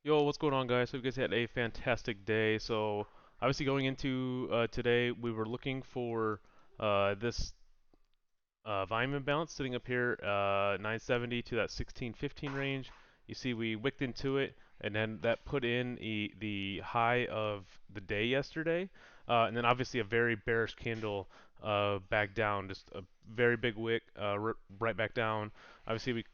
Yo, what's going on, guys? Hope you guys had a fantastic day. So, obviously, going into today, we were looking for this volume imbalance sitting up here, 970 to that 1615 range. You see, we wicked into it, and then that put in the high of the day yesterday, and then obviously a very bearish candle back down, just a very big wick right back down. Obviously,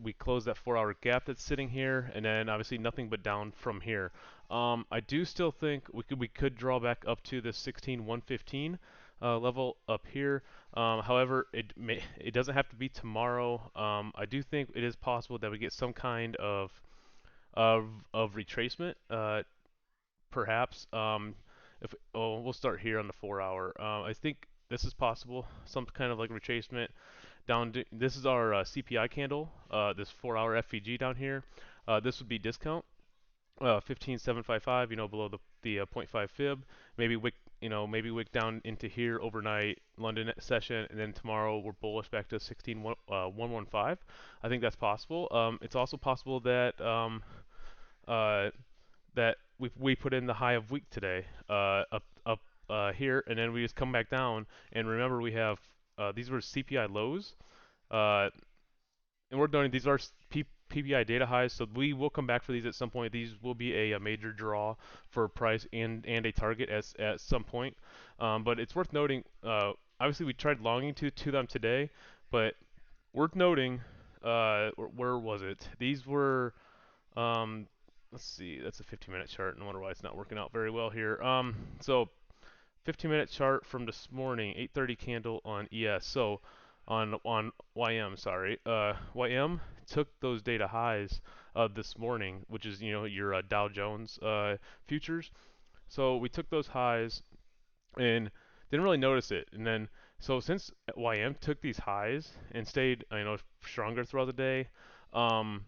we closed that 4-hour gap that's sitting here, and then obviously nothing but down from here. I do still think we could draw back up to the 16115 level up here. However, it doesn't have to be tomorrow. I do think it is possible that we get some kind of of retracement, perhaps. If we'll start here on the 4-hour. I think this is possible. Some kind of like retracement down. This is our CPI candle. This 4-hour FVG down here. This would be discount. 15755, below the zero point 0.5 fib. Maybe maybe wick down into here overnight, London session, and then tomorrow we're bullish back to 16115. I think that's possible. It's also possible that we put in the high of week today, up here, and then we just come back down. And remember, we have these were CPI lows. Uh, and we're noting these are PPI data highs, so we will come back for these at some point. These will be a major draw for price and a target at some point. But it's worth noting. Obviously, we tried longing to them today, but worth noting. Where was it? These were. Let's see. That's a 15-minute chart. No wonder why it's not working out very well here. So 15-minute chart from this morning, 8:30 candle on ES. So on YM, sorry. YM took those data highs this morning, which is your Dow Jones futures. So we took those highs and didn't really notice it. And then so since YM took these highs and stayed stronger throughout the day, um,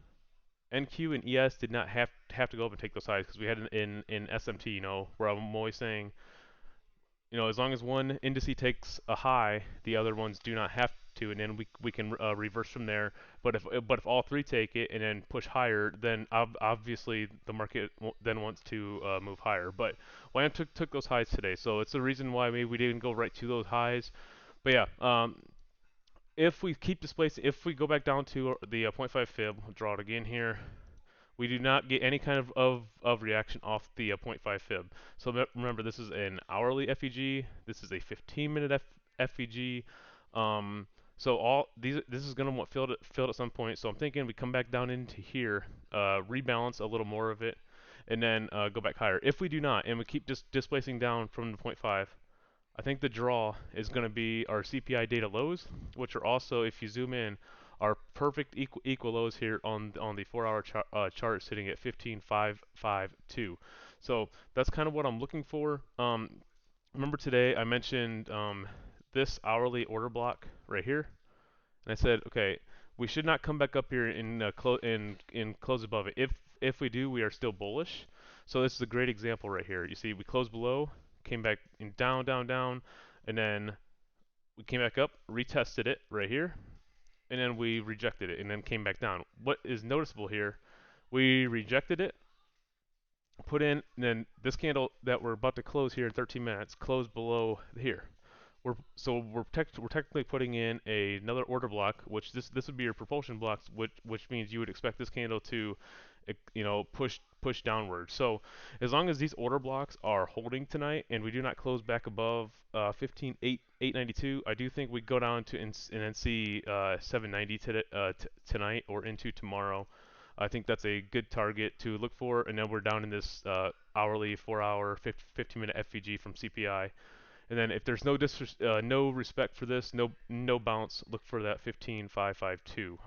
NQ and ES did not have to go up and take those highs because we had in SMT, where I'm always saying as long as one indice takes a high, the other ones do not have to, and then we can reverse from there. But if all three take it and then push higher, then obviously the market then wants to move higher. But YM took those highs today, so it's the reason why maybe we didn't go right to those highs. But yeah, if we keep displacing, if we go back down to the zero point 0.5 fib, I'll draw it again here. We do not get any kind of reaction off the zero point 0.5 fib. So remember, this is an hourly FEG. This is a 15-minute FEG. So this is gonna want filled at some point. So I'm thinking we come back down into here, rebalance a little more of it, and then go back higher. If we do not, and we keep just displacing down from the zero point 0.5, I think the draw is going to be our CPI data lows, which are also, if you zoom in, are perfect equal lows here on the 4-hour chart, sitting at 15.552. So that's kind of what I'm looking for. Remember today I mentioned this hourly order block right here, and I said, okay, we should not come back up here in close above it. If we do, we are still bullish. So this is a great example right here. You see, we closed below, came back in down, down, down, and then we came back up, retested it right here, and then we rejected it, and then came back down. What is noticeable here? We rejected it, put in, and then this candle that we're about to close here in 13 minutes closed below here. We're technically putting in another order block, which this would be your propulsion blocks, which means you would expect this candle to, push downward. So as long as these order blocks are holding tonight and we do not close back above 15,892, I do think we go down to and then see 790 tonight or into tomorrow. I think that's a good target to look for, and then we're down in this hourly 4-hour 15-minute FVG from CPI. And then if there's no respect for this, no bounce, look for that 15.552.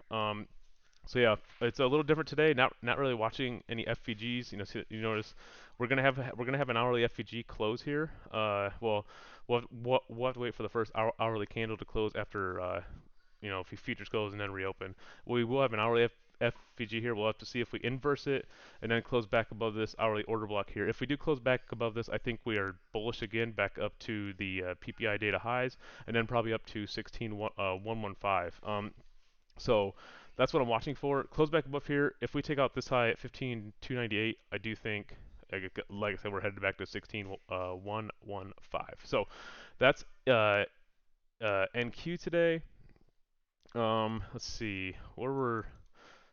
So yeah, it's a little different today. Not really watching any FVGs. So you notice we're gonna have an hourly FVG close here. Well, we'll have to wait for the first hourly candle to close after if futures close and then reopen. We will have an hourly FVG here. We'll have to see if we inverse it and then close back above this hourly order block here. If we do close back above this, I think we are bullish again, back up to the PPI data highs, and then probably up to 16,115. So that's what I'm watching for. Close back above here. If we take out this high at 15,298, I do think, like I said, we're headed back to 16,115. So that's NQ today. Let's see, where were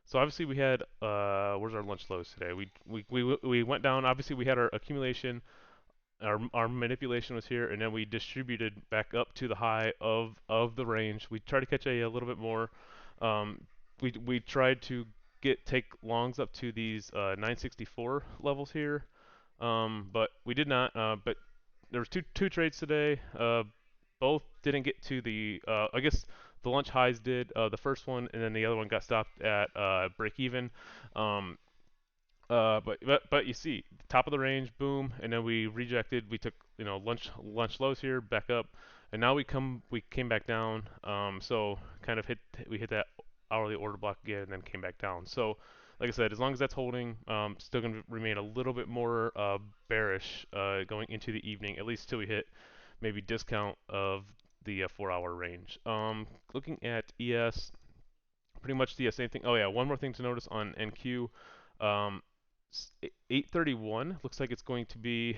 so obviously we had where's our lunch lows today? We went down. Obviously we had our accumulation, our manipulation was here, and then we distributed back up to the high of the range. We tried to catch a little bit more. Um, we tried to take longs up to these 964 levels here, but we did not. But there was two trades today. Both didn't get to the. I guess the lunch highs did. The first one, and then the other one got stopped at break even. Um, but you see, top of the range, boom, and then we rejected. We took lunch lows here, back up, and now we came back down. So kind of we hit that hourly order block again, and then came back down. So like I said, as long as that's holding, still going to remain a little bit more bearish going into the evening, at least till we hit maybe discount of the 4-hour range. Looking at ES, pretty much the same thing. Oh yeah, one more thing to notice on NQ. Um, 831 looks like it's going to be,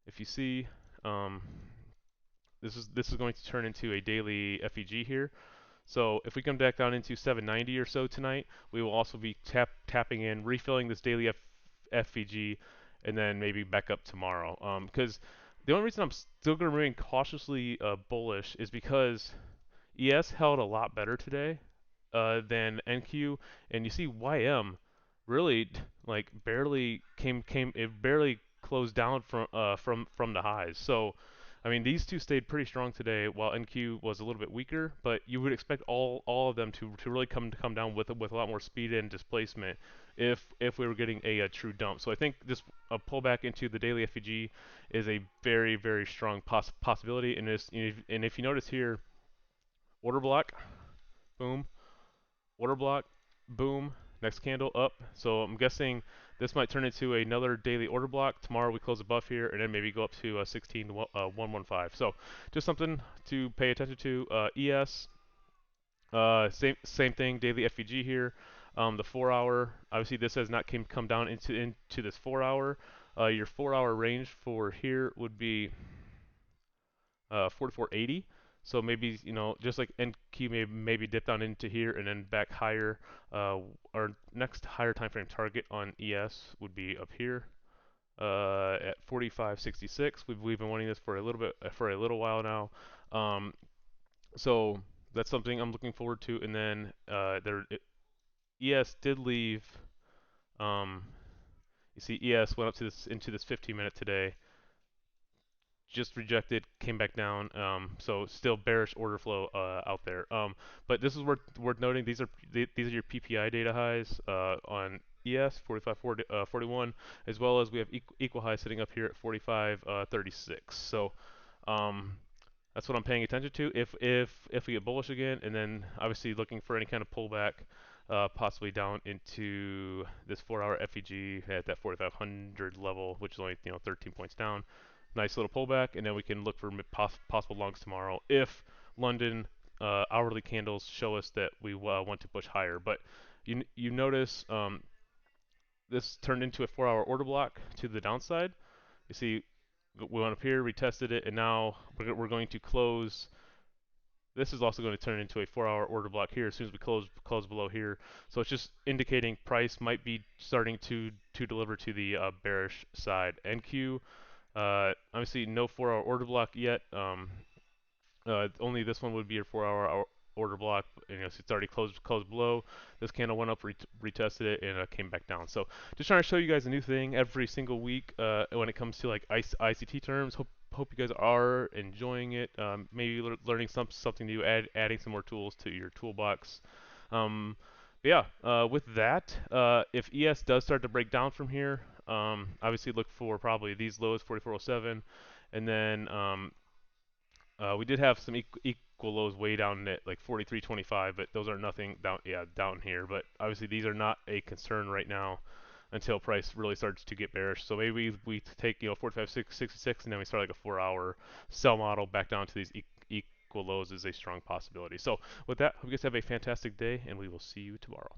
if you see, um, this is going to turn into a daily FEG here. So if we come back down into 790 or so tonight, we will also be tapping in, refilling this daily FEG, and then maybe back up tomorrow. Because the only reason I'm still going to remain cautiously bullish is because ES held a lot better today than NQ, and you see YM really like it barely closed down from the highs. So I mean these two stayed pretty strong today, while NQ was a little bit weaker. But you would expect all of them to really come down with a lot more speed and displacement if we were getting a true dump. So I think this pullback into the daily FEG is a very strong possibility. And if you notice here, order block, boom, order block, boom, next candle up. So I'm guessing this might turn into another daily order block. Tomorrow we close above here, and then maybe go up to 16,115. So just something to pay attention to. ES, same thing, daily FEG here. The 4-hour, obviously this has not come down into this 4-hour. Your 4-hour range for here would be 4480. So maybe just like NQ maybe dip down into here and then back higher. Our next higher time frame target on ES would be up here at 4566. We've been wanting this for a little bit for a little while now. So that's something I'm looking forward to. And then ES did leave. Um, you see, ES went up to this into this 15-minute today. Just rejected, came back down. So still bearish order flow out there. But this is worth noting. These are your PPI data highs on ES 4541, as well as we have equal highs sitting up here at 4536. So that's what I'm paying attention to. If we get bullish again, and then obviously looking for any kind of pullback, possibly down into this 4-hour FEG at that 4,500 level, which is only 13 points down. Nice little pullback, and then we can look for possible longs tomorrow if London hourly candles show us that we want to push higher. But you notice this turned into a 4-hour order block to the downside. You see, we went up here, retested it, and now we're going to close. This is also going to turn into a 4-hour order block here as soon as we close below here. So it's just indicating price might be starting to deliver to the bearish side. NQ, obviously no 4-hour order block yet. Only this one would be a 4-hour order block. So it's already closed below. This candle went up, retested it, and came back down. So just trying to show you guys a new thing every single week when it comes to like ICT terms. Hope you guys are enjoying it. Maybe learning something new, adding some more tools to your toolbox. Yeah, with that, if ES does start to break down from here, obviously look for probably these lows, 4407, and then we did have some equal lows way down at like 43.25, but those are nothing down here. But obviously these are not a concern right now until price really starts to get bearish. So maybe we take 45.66, and then we start like a 4-hour sell model back down to these equal lows is a strong possibility. So with that, hope you guys have a fantastic day, and we will see you tomorrow.